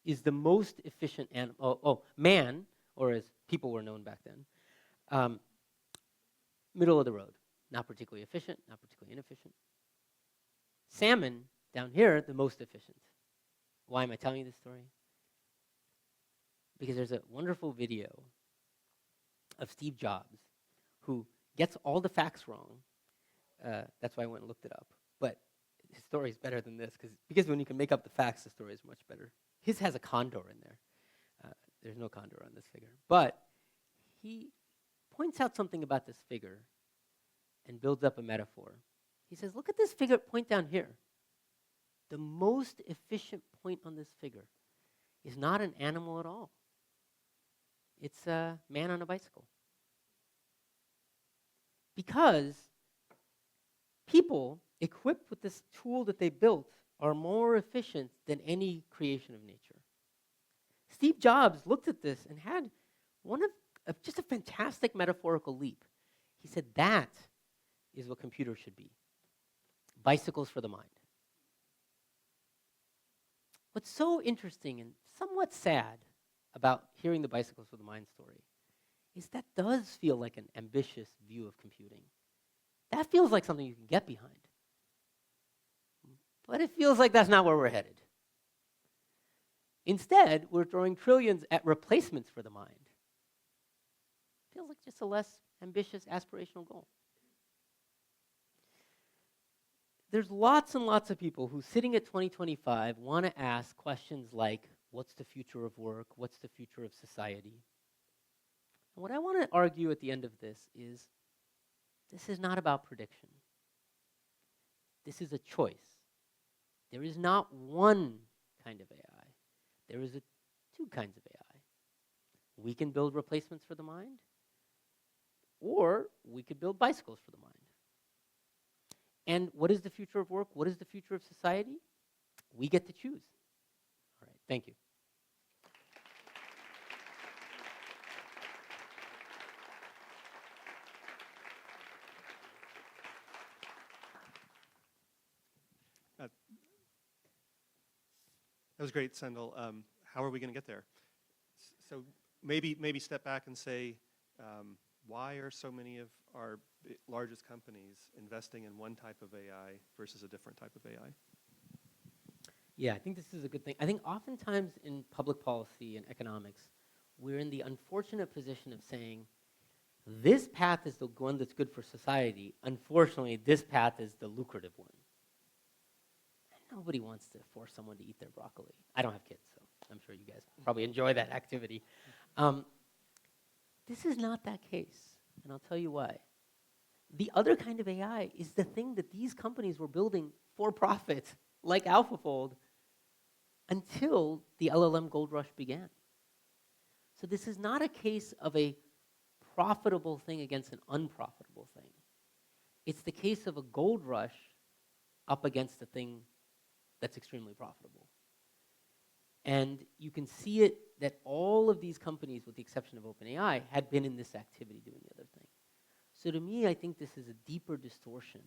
is the most efficient animal. Man, or as people were known back then, middle of the road. Not particularly efficient, not particularly inefficient. Salmon, down here, the most efficient. Why am I telling you this story? Because there's a wonderful video of Steve Jobs who gets all the facts wrong. That's why I went and looked it up. But his story is better than this because when you can make up the facts, the story is much better. His has a condor in there. There's no condor on this figure. But he points out something about this figure and builds up a metaphor. He says, look at this figure point down here. The most efficient point on this figure is not an animal at all. It's a man on a bicycle. Because people equipped with this tool that they built are more efficient than any creation of nature. Steve Jobs looked at this and had just a fantastic metaphorical leap. He said, that is what computers should be. Bicycles for the mind. What's so interesting and somewhat sad about hearing the bicycles for the mind story is that does feel like an ambitious view of computing. That feels like something you can get behind. But it feels like that's not where we're headed. Instead, we're throwing trillions at replacements for the mind. Feels like just a less ambitious aspirational goal. There's lots and lots of people who, sitting at 2025, want to ask questions like, what's the future of work? What's the future of society? And what I want to argue at the end of this is not about prediction. This is a choice. There is not one kind of AI. There is two kinds of AI. We can build replacements for the mind, or we could build bicycles for the mind. And what is the future of work? What is the future of society? We get to choose. All right, thank you. That was great, Sendhil. How are we going to get there? So maybe step back and say, why are so many of our largest companies investing in one type of AI versus a different type of AI? Yeah, I think this is a good thing. I think oftentimes in public policy and economics, we're in the unfortunate position of saying, this path is the one that's good for society. Unfortunately, this path is the lucrative one. And nobody wants to force someone to eat their broccoli. I don't have kids, so I'm sure you guys probably enjoy that activity. This is not that case, and I'll tell you why. The other kind of AI is the thing that these companies were building for profit, like AlphaFold, until the LLM gold rush began. So this is not a case of a profitable thing against an unprofitable thing. It's the case of a gold rush up against a thing that's extremely profitable. And you can see it that all of these companies, with the exception of OpenAI, had been in this activity doing the other thing. So to me, I think this is a deeper distortion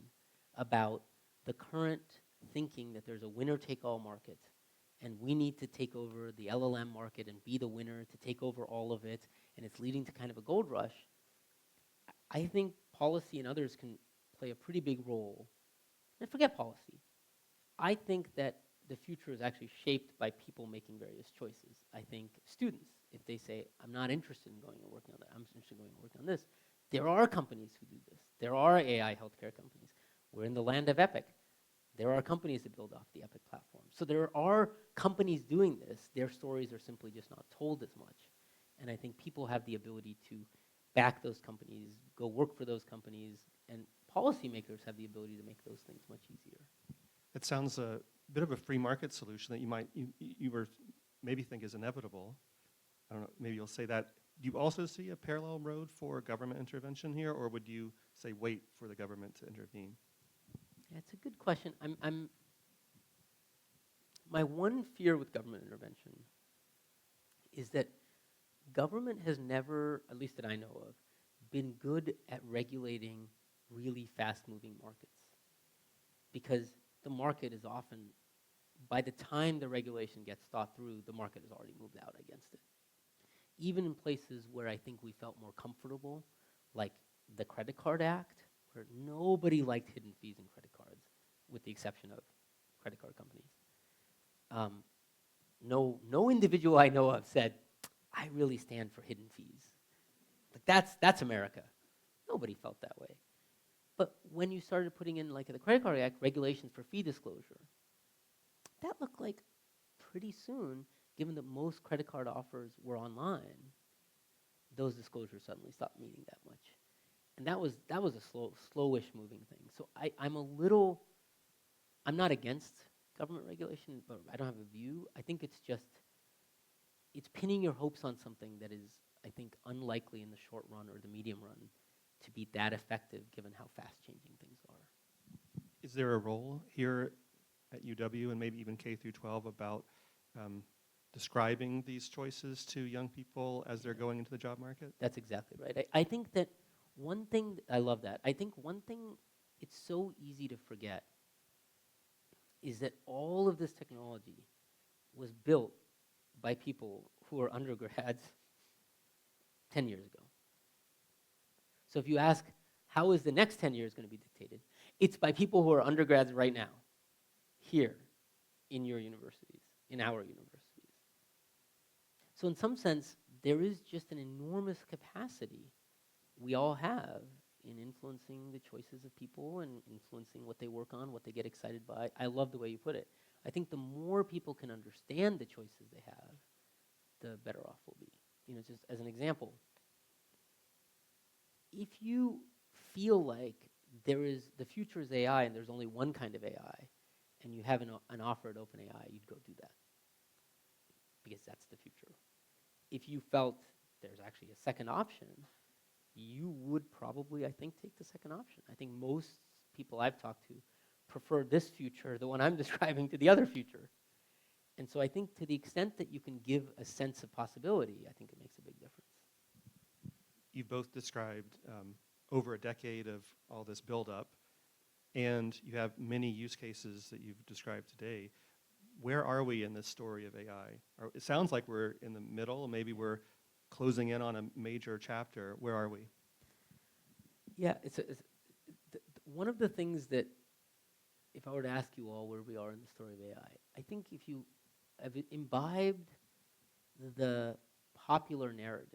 about the current thinking that there's a winner-take-all market, and we need to take over the LLM market and be the winner to take over all of it, and it's leading to kind of a gold rush. I think policy and others can play a pretty big role. And forget policy. I think that the future is actually shaped by people making various choices. I think students, if they say, I'm not interested in going and working on that, I'm interested in going and working on this, there are companies who do this. There are AI healthcare companies. We're in the land of Epic. There are companies that build off the Epic platform. So there are companies doing this. Their stories are simply just not told as much. And I think people have the ability to back those companies, go work for those companies, and policymakers have the ability to make those things much easier. It sounds a bit of a free market solution that you were maybe think is inevitable. I don't know, maybe you'll say that. Do you also see a parallel road for government intervention here, or would you say wait for the government to intervene? Yeah, it's a good question. My one fear with government intervention is that government has never, at least that I know of, been good at regulating really fast-moving markets. Because the market is often, by the time the regulation gets thought through, the market has already moved out against it. Even in places where I think we felt more comfortable, like the Credit Card Act, where nobody liked hidden fees in credit cards, with the exception of credit card companies. No individual I know of said, I really stand for hidden fees. Like that's America. Nobody felt that way. But when you started putting in, like the Credit Card Act, regulations for fee disclosure, that looked like pretty soon, given that most credit card offers were online, those disclosures suddenly stopped meaning that much. And that was a slowish moving thing. So I'm not against government regulation, but I don't have a view. I think it's pinning your hopes on something that is, I think, unlikely in the short run or the medium run to be that effective given how fast-changing things are. Is there a role here at UW and maybe even K through 12 about describing these choices to young people as they're going into the job market? That's exactly right. I think that one thing, I love that. I think one thing it's so easy to forget is that all of this technology was built by people who are undergrads 10 years ago. So if you ask, how is the next 10 years going to be dictated? It's by people who are undergrads right now, here, in your universities, in our universities. So in some sense, there is just an enormous capacity we all have in influencing the choices of people and influencing what they work on, what they get excited by. I love the way you put it. I think the more people can understand the choices they have, the better off we'll be. You know, just as an example, if you feel like the future is AI and there's only one kind of AI, and you have an offer at OpenAI, you'd go do that because that's the future. If you felt there's actually a second option, you would probably, I think, take the second option. I think most people I've talked to prefer this future, the one I'm describing, to the other future. And so I think to the extent that you can give a sense of possibility, I think it makes a big difference. You've both described over a decade of all this buildup, and you have many use cases that you've described today. Where are we in this story of AI? It sounds like we're in the middle, maybe we're closing in on a major chapter. Where are we? Yeah, one of the things that, if I were to ask you all where we are in the story of AI, I think if you have imbibed the popular narrative,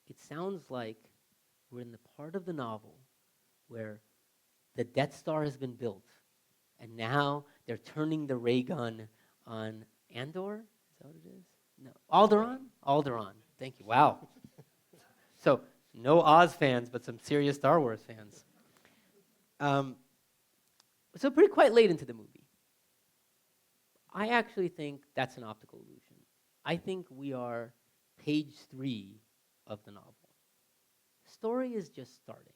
it sounds like we're in the part of the novel where the Death Star has been built, and now they're turning the ray gun on Andor. Is that what it is? No, Alderaan. Alderaan. Thank you. Wow. So no Oz fans, but some serious Star Wars fans. So pretty quite late into the movie. I actually think that's an optical illusion. I think we are page 3 of the novel. Story is just starting.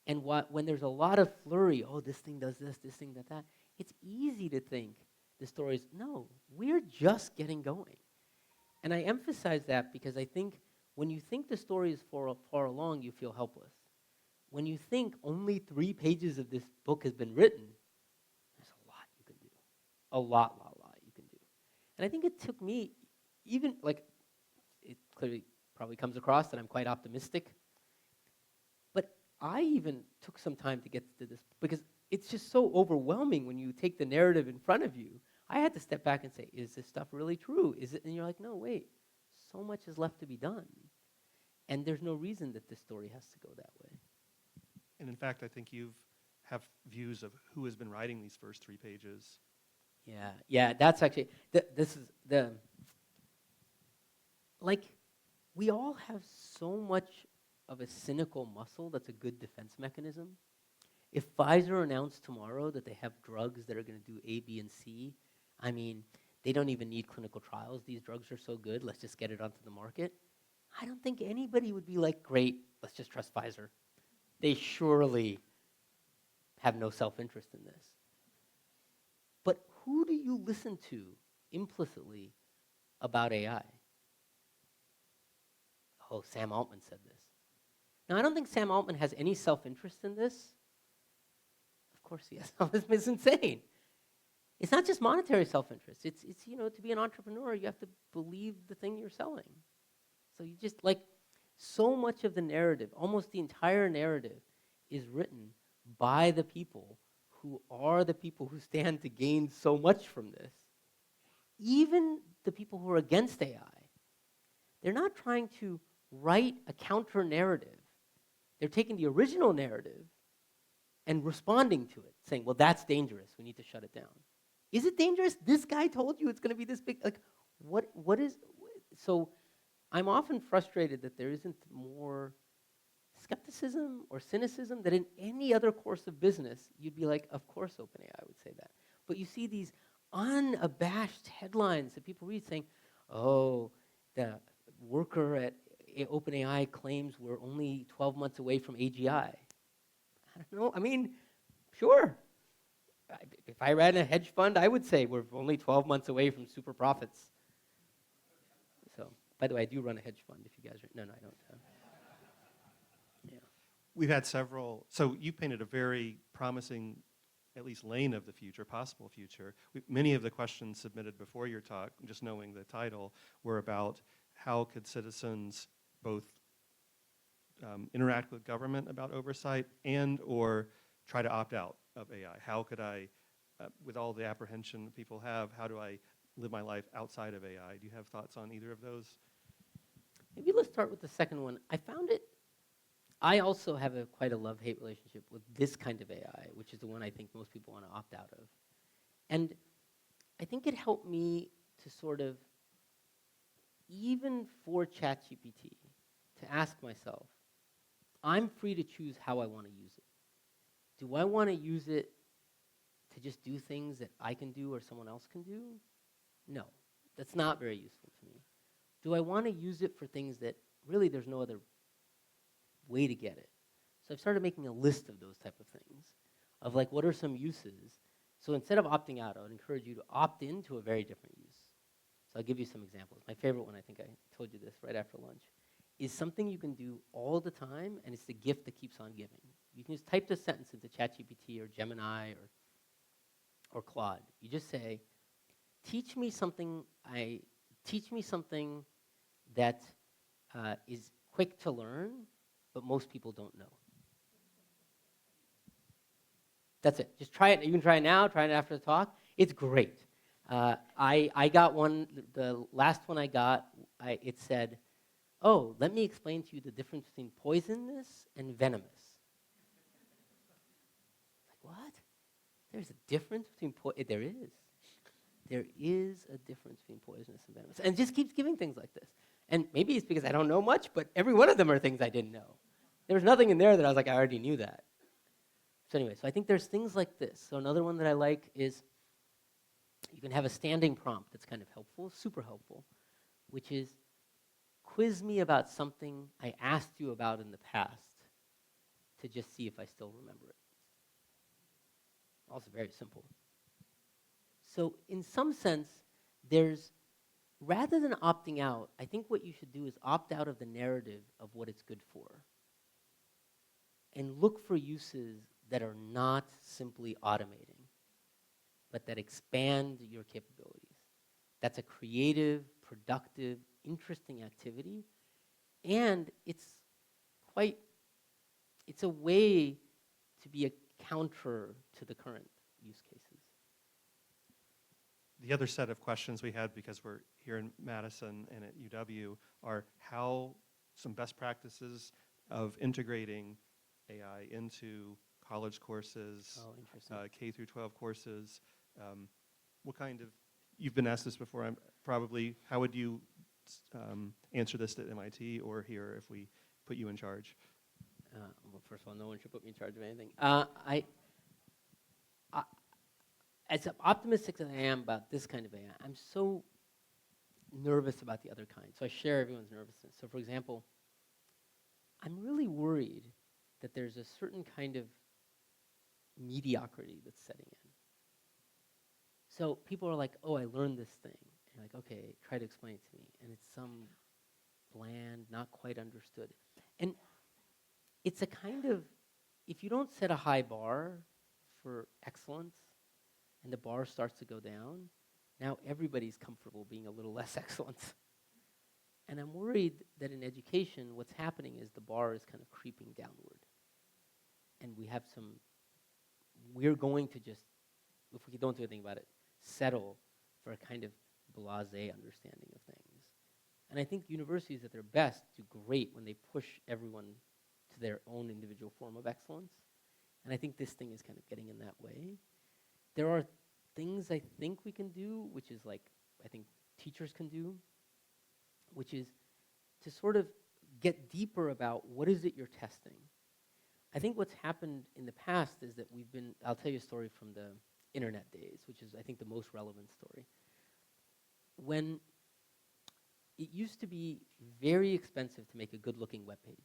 And when there's a lot of flurry, oh, this thing does this thing does that, it's easy to think the story's, no, we're just getting going. And I emphasize that because I think when you think the story is far along, you feel helpless. When you think only 3 pages of this book has been written, there's a lot you can do. A lot you can do. And I think it took me, even, like, it clearly probably comes across that I'm quite optimistic, but I even took some time to get to this, because it's just so overwhelming when you take the narrative in front of you. I had to step back and say, is this stuff really true? Is it? And you're like, no, wait, so much is left to be done. And there's no reason that this story has to go that way. And in fact, I think you have views of who has been writing these first 3 pages. Yeah, that's actually, this is the, like, we all have so much of a cynical muscle that's a good defense mechanism. If Pfizer announced tomorrow that they have drugs that are going to do A, B, and C, I mean, they don't even need clinical trials. These drugs are so good, let's just get it onto the market. I don't think anybody would be like, great, let's just trust Pfizer. They surely have no self-interest in this. But who do you listen to implicitly about AI? Oh, Sam Altman said this. Now, I don't think Sam Altman has any self-interest in this. Of course he has. It's insane. It's not just monetary self-interest. It's to be an entrepreneur, you have to believe the thing you're selling. So you just, like, so much of the narrative, almost the entire narrative, is written by the people who are the people who stand to gain so much from this. Even the people who are against AI, they're not trying to write a counter-narrative. They're taking the original narrative and responding to it, saying, well, that's dangerous. We need to shut it down. Is it dangerous? This guy told you it's going to be this big. Like, what is? So I'm often frustrated that there isn't more skepticism or cynicism that in any other course of business, you'd be like, of course OpenAI would say that. But you see these unabashed headlines that people read saying, oh, the worker at OpenAI claims we're only 12 months away from AGI. I don't know. I mean, sure. If I ran a hedge fund, I would say we're only 12 months away from super profits. So, by the way, I do run a hedge fund if you guys are, no, I don't. Yeah. We've had several, so you painted a very promising, at least lane of the future, possible future. Many of the questions submitted before your talk, just knowing the title, were about how could citizens both interact with government about oversight and or try to opt out of AI. How could I, with all the apprehension people have, how do I live my life outside of AI? Do you have thoughts on either of those? Maybe let's start with the second one. I also have quite a love-hate relationship with this kind of AI, which is the one I think most people want to opt out of. And I think it helped me to sort of, even for ChatGPT, to ask myself, I'm free to choose how I want to use it. Do I want to use it to just do things that I can do or someone else can do? No, that's not very useful to me. Do I want to use it for things that really there's no other way to get it? So I've started making a list of those type of things, of like, what are some uses? So instead of opting out, I would encourage you to opt into a very different use. So I'll give you some examples. My favorite one, I think I told you this right after lunch, is something you can do all the time, and it's the gift that keeps on giving. You can just type this sentence into ChatGPT or Gemini or Claude. You just say, teach me something that is quick to learn, but most people don't know. That's it. Just try it. You can try it now, try it after the talk. It's great. I got one, the last one I got, it said, oh, let me explain to you the difference between poisonous and venomous. Like, what? There's a difference between there is. There is a difference between poisonous and venomous. And it just keeps giving things like this. And maybe it's because I don't know much, but every one of them are things I didn't know. There was nothing in there that I was like, I already knew that. So anyway, so I think there's things like this. So another one that I like is you can have a standing prompt that's kind of helpful, super helpful, which is quiz me about something I asked you about in the past to just see if I still remember it. Also very simple. So in some sense, there's, rather than opting out, I think what you should do is opt out of the narrative of what it's good for and look for uses that are not simply automating, but that expand your capabilities. That's a creative, productive, interesting activity, and it's a way to be a counter to the current use cases. The other set of questions we had, because we're here in Madison and at UW, are how some best practices of integrating AI into college courses, Oh, interesting. K through 12 courses. What kind of, you've been asked this before, probably, how would you answer this at MIT or here if we put you in charge? Well, first of all, no one should put me in charge of anything. As optimistic as I am about this kind of AI, I'm so nervous about the other kind. So I share everyone's nervousness. So for example, I'm really worried that there's a certain kind of mediocrity that's setting in. So people are like, oh, I learned this thing. And you're like, okay, try to explain it to me. And it's some bland, not quite understood. And it's a kind of, if you don't set a high bar for excellence, and the bar starts to go down, now everybody's comfortable being a little less excellent. And I'm worried that in education, what's happening is the bar is kind of creeping downward. And we're going to just, if we don't do anything about it, settle for a kind of blasé understanding of things. And I think universities at their best do great when they push everyone to their own individual form of excellence. And I think this thing is kind of getting in that way. There are things I think we can do, which is like, I think teachers can do, which is to sort of get deeper about what is it you're testing. I think what's happened in the past is that I'll tell you a story from the internet days, which is I think the most relevant story. When it used to be very expensive to make a good looking web page.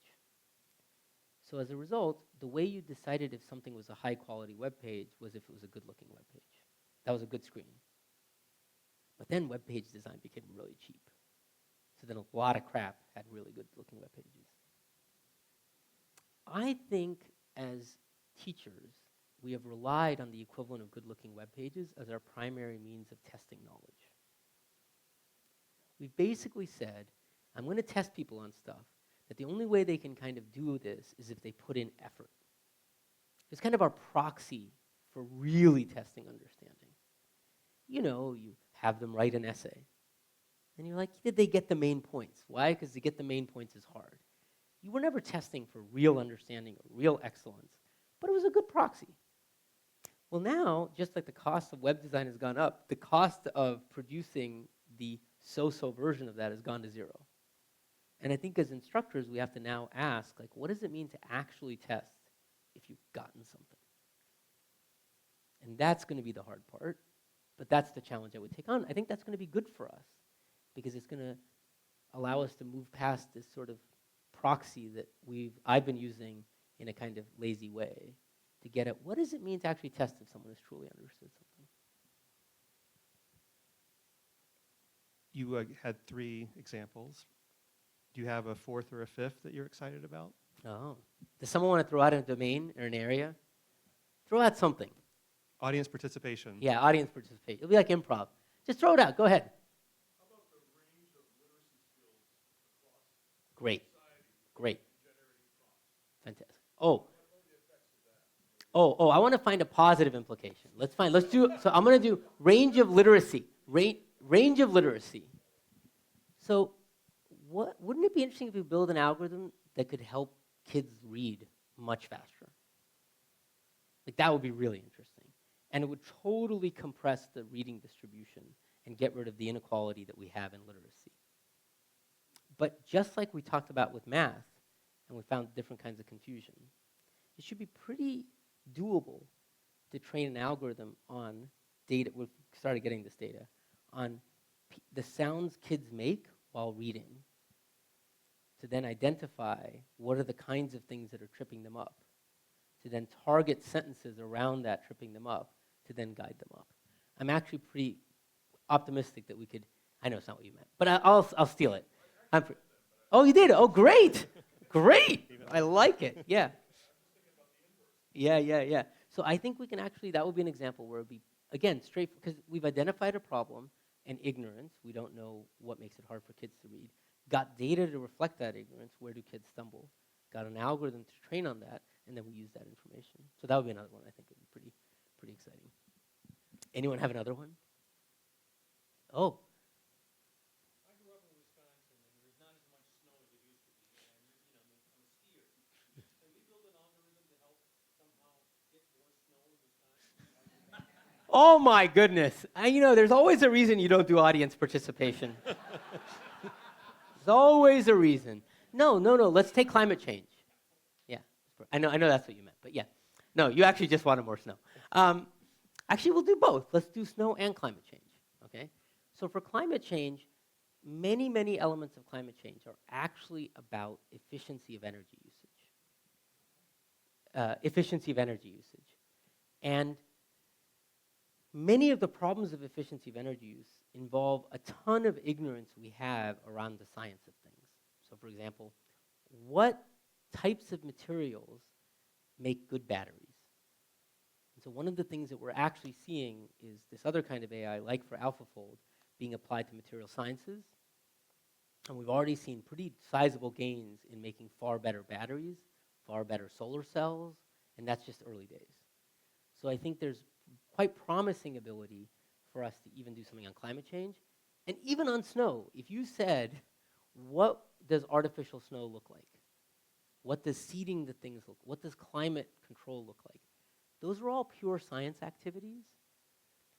So as a result, the way you decided if something was a high quality web page was if it was a good looking web page. That was a good screen. But then web page design became really cheap. So then a lot of crap had really good looking web pages. I think as teachers, we have relied on the equivalent of good looking web pages as our primary means of testing knowledge. We've basically said, I'm going to test people on stuff, that the only way they can kind of do this is if they put in effort. It's kind of our proxy for really testing understanding. You know, you have them write an essay. And you're like, did they get the main points? Why? Because to get the main points is hard. You were never testing for real understanding or real excellence, but it was a good proxy. Well now, just like the cost of web design has gone up, the cost of producing the so-so version of that has gone to zero. And I think as instructors, we have to now ask, like, what does it mean to actually test if you've gotten something? And that's going to be the hard part, but that's the challenge I would take on. I think that's going to be good for us because it's going to allow us to move past this sort of proxy that I've been using in a kind of lazy way to get at what does it mean to actually test if someone has truly understood something. You had 3 examples. Do you have a 4th or a 5th that you're excited about? Oh. Does someone want to throw out a domain or an area? Throw out something. Audience participation. Yeah, audience participation. It'll be like improv. Just throw it out. Go ahead. How about the range of literacy skills across Great. Great. Fantastic. I want to find a positive implication. Let's do, so I'm going to do range of literacy. Range of literacy. So wouldn't it be interesting if we build an algorithm that could help kids read much faster? Like, that would be really interesting. And it would totally compress the reading distribution and get rid of the inequality that we have in literacy. But just like we talked about with math, and we found different kinds of confusion, it should be pretty doable to train an algorithm on data. We've started getting this data on the sounds kids make while reading, to then identify what are the kinds of things that are tripping them up, to then target sentences around that tripping them up, to then guide them up. I'm actually pretty optimistic that we could. I know it's not what you meant, but I'll steal it. Oh, you did? Oh, great. Great. I like it. Yeah. Yeah. So I think we can actually, that would be an example where it would be, again, straight, because we've identified a problem and ignorance. We don't know what makes it hard for kids to read. Got data to reflect that ignorance. Where do kids stumble? Got an algorithm to train on that, and then we use that information. So that would be another one I think would be pretty exciting. Anyone have another one? Oh. I grew up in Wisconsin, and there's not as much snow as it used to be, and I'm a skier. Can we build an algorithm to help somehow get more snow in Wisconsin? Oh my goodness. There's always a reason you don't do audience participation. There's always a reason. No. Let's take climate change. Yeah. I know that's what you meant, but yeah. No, you actually just wanted more snow. Actually, we'll do both. Let's do snow and climate change, okay? So for climate change, many elements of climate change are actually about efficiency of energy usage. And many of the problems of efficiency of energy use involve a ton of ignorance we have around the science of things. So for example, what types of materials make good batteries? And so one of the things that we're actually seeing is this other kind of AI, like for AlphaFold, being applied to material sciences. And we've already seen pretty sizable gains in making far better batteries, far better solar cells, and that's just early days. So I think there's quite promising ability for us to even do something on climate change. And even on snow, if you said, what does artificial snow look like? What does seeding the things look like? What does climate control look like? Those are all pure science activities.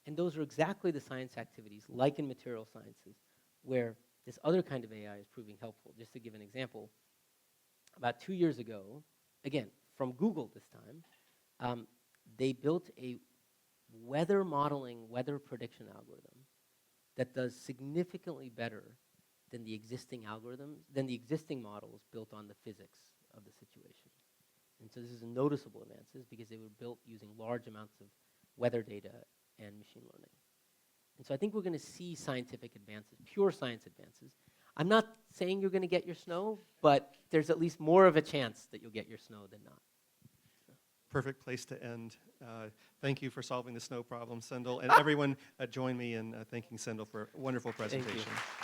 And those are exactly the science activities, like in material sciences, where this other kind of AI is proving helpful. Just to give an example, about 2 years ago, again, from Google this time, they built a weather modeling, weather prediction algorithm that does significantly better than the existing algorithms, than the existing models built on the physics of the situation. And so this is a noticeable advances because they were built using large amounts of weather data and machine learning. And so I think we're going to see scientific advances, pure science advances. I'm not saying you're going to get your snow, but there's at least more of a chance that you'll get your snow than not. Perfect place to end. Thank you for solving the snow problem, Sendhil. And everyone join me in thanking Sendhil for a wonderful presentation. Thank you.